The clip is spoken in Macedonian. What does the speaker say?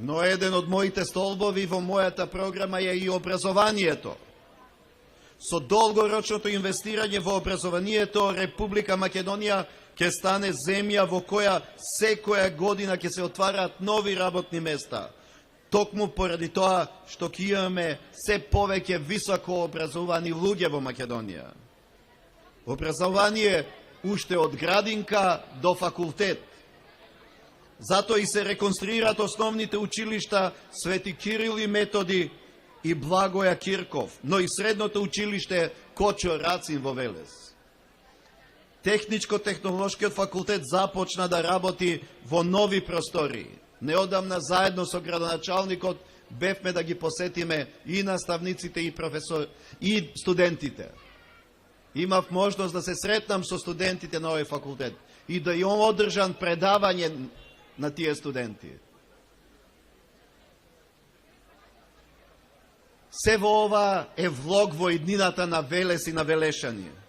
Но еден од моите столбови во мојата програма е и образованието. Со долгорочното инвестирање во образованието, Република Македонија ќе стане земја во која секоја година ќе се отвараат нови работни места. Токму поради тоа што ќе имаме се повеќе високо образовани луѓе во Македонија. Образование уште од градинка до факултет. Затоа и се реконструираат основните училишта Свети Кирил и Методи и Благоја Кирков, но и средното училиште Кочо Рацин во Велес. Техничко-технолошкиот факултет започна да работи во нови простори. Неодамна заедно со градоначалникот бевме да ги посетиме и наставниците и професори и студентите. Имав можност да се сретнам со студентите на овој факултет и да им одржан предавање на тие студенти. Се во ова е влог во иднината на Велес и на Велешани.